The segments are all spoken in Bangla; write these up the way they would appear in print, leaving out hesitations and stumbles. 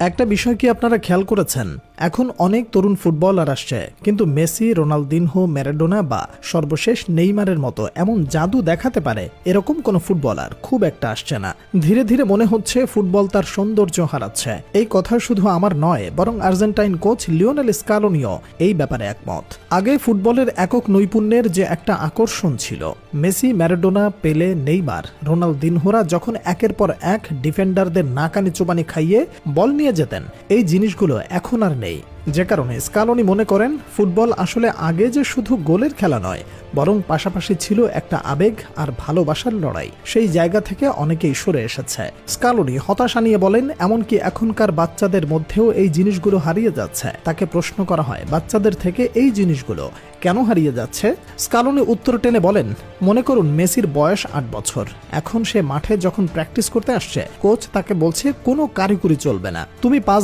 একটা বিষয় কি আপনারা খেয়াল করেছেন, এখন অনেক তরুণ ফুটবলার আসছে, কিন্তু মেসি, রোনালদিনহো, ম্যারাডোনা বা সর্বশেষ নেইমারের মতো এমন জাদু দেখাতে পারে এরকম কোনো ফুটবলার খুব একটা আসছে না। ধীরে ধীরে মনে হচ্ছে ফুটবল তার সৌন্দর্য হারাচ্ছে। এই কথা শুধু আমার নয়, বরং আর্জেন্টাইন কোচ লিওনেল স্কালোনিও এই ব্যাপারে একমত। আগে ফুটবলের একক নৈপুণ্যের যে একটা আকর্ষণ ছিল, মেসি, ম্যারাডোনা, পেলে, নেইমার, রোনালদিনহোরা যখন একের পর এক ডিফেন্ডারদের নাকানি চোবানি খাইয়ে বল নিয়ে যেতেন, এই জিনিসগুলো এখন আর নেই। যে কারণে স্কালোনি মনে করেন ফুটবল আসলে আগে যে শুধু গোলের খেলা নয়, বরং পাশাপাশি ছিল একটা আবেগ আর ভালোবাসার লড়াই। সেই জায়গা থেকে অনেকেই সরে এসেছে। স্কালোনি হতাশা নিয়ে বলেন, এমনকি এখনকার বাচ্চাদের মধ্যেও এই জিনিসগুলো হারিয়ে যাচ্ছে। তাকে প্রশ্ন করা হয়, বাচ্চাদের থেকে এই জিনিসগুলো কেন হারিয়ে যাচ্ছে? স্কালোনি উত্তর টেনে বলেন, মনে করুন মেসির বয়স 8 বছর। এখন সে মাঠে যখন প্র্যাকটিস করতে আসছে, কোচ তাকে বলছে কোনো কারিকুরি চলবে না, তুমি পাস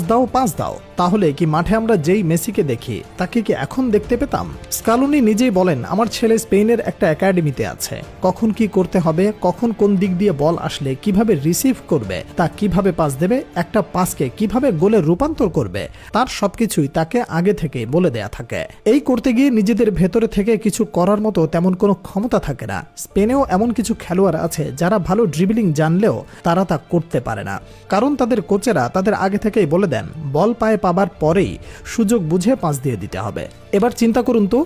দাও। তাহলে কি মাঠে আমরা যেই মেসিকে দেখি তাকে কি এখন দেখতে পেতাম? স্কালোনি নিজেই বলেন, আমার ছেলে স্পেনের একটা একাডেমিতে আছে। কখন কি করতে হবে, কখন কোন দিক দিয়ে বল আসলে কিভাবে রিসিভ করবে, তা কিভাবে পাস দেবে, একটা পাসকে কিভাবে গোলে রূপান্তর করবে, তার সবকিছুই তাকে আগে থেকে বলে দেয়া থাকে। এই করতে গিয়ে নিজেদের ভেতরে থেকে কিছু করার মতো তেমন কোনো ক্ষমতা থাকে না। স্পেনেও এমন কিছু খেলোয়াড় আছে যারা ভালো ড্রিবলিং জানলেও তারা তা করতে পারে না, কারণ তাদের কোচেরা তাদের আগে থেকেই বলে দেন বল পায়ে পাবার পরেই সুযোগ বুঝে পাস দিয়ে দিতে হবে। এবার চিন্তা করুন তো,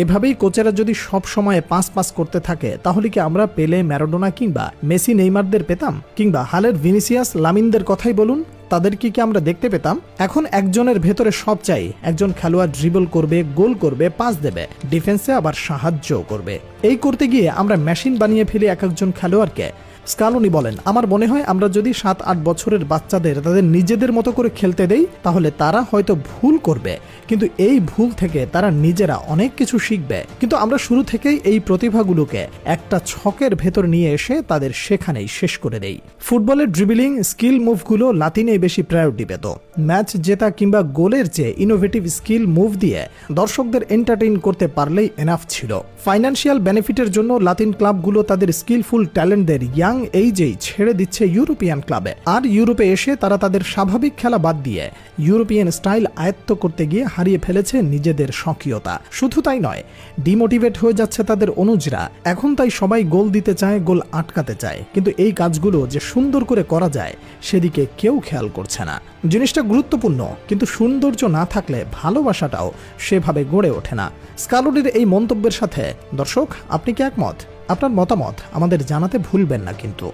এভাবেই কোচেরা যদি সব সময় পাস করতে থাকে, তাহলে কি আমরা পেলে, ম্যারাডোনা কিংবা মেসি, নেইমারদের পেতাম? কিংবা হালের ভিনিসিয়াস, লামিনদের কথাই বলুন, তাদের কি আমরা দেখতে পেতাম? এখন একজনের ভেতরে সব চাই। একজন খেলোয়াড় ড্রিবল করবে, গোল করবে, পাস দেবে, ডিফেন্সে আবার সাহায্য করবে। এই করতে গিয়ে আমরা মেশিন বানিয়ে ফেলি এক একজন খেলোয়াড়কে। স্কালোনি বলেন, আমার মনে হয় আমরা যদি 7-8 বছরের বাচ্চাদের তাদের নিজেদের মতো করে খেলতে দেই, তাহলে তারা হয়তো ভুল করবে, কিন্তু এই ভুল থেকে তারা নিজেরা অনেক কিছু শিখবে। কিন্তু আমরা শুরু থেকেই এই প্রতিভাগুলোকে একটা ছকের ভেতর নিয়ে এসে তাদের সেখানেই শেষ করে দেই। ফুটবলের ড্রিবলিং স্কিল মুভগুলো লাতিনে বেশি প্রায়োরিটি পেত। ম্যাচ জেতা কিংবা গোলের চেয়ে ইনোভেটিভ স্কিল মুভ দিয়ে দর্শকদের এন্টারটেইন করতে পারলেই এনাফ ছিল। ফাইন্যান্সিয়াল বেনিফিটের জন্য লাতিন ক্লাবগুলো তাদের স্কিলফুল ট্যালেন্টদের ইয়াং এইজেই ছেড়ে দিচ্ছে ইউরোপিয়ান ক্লাবে। আর ইউরোপে এসে তারা তাদের স্বাভাবিক খেলা বাদ দিয়ে ইউরোপিয়ান স্টাইল আয়ত্ত করতে গিয়ে হারিয়ে ফেলেছে নিজেদের স্বকীয়তা। শুধু তাই নয়, ডিমোটিভেট হয়ে যাচ্ছে তাদের অনুজরা। এখন তাই সবাই গোল দিতে চায়, গোল আটকাতে চায়, কিন্তু এই কাজগুলো যে সুন্দর করে করা যায় সেদিকে কেউ খেয়াল করছে না। জিনিসটা গুরুত্বপূর্ণ, কিন্তু সৌন্দর্য না থাকলে ভালোবাসাটাও সেভাবে গড়ে ওঠে না। স্কালোনির এই মন্তব্যের সাথে দর্শক, আপনি কি একমত? আপনার মতামত আমাদের জানাতে ভুলবেন না কিন্তু।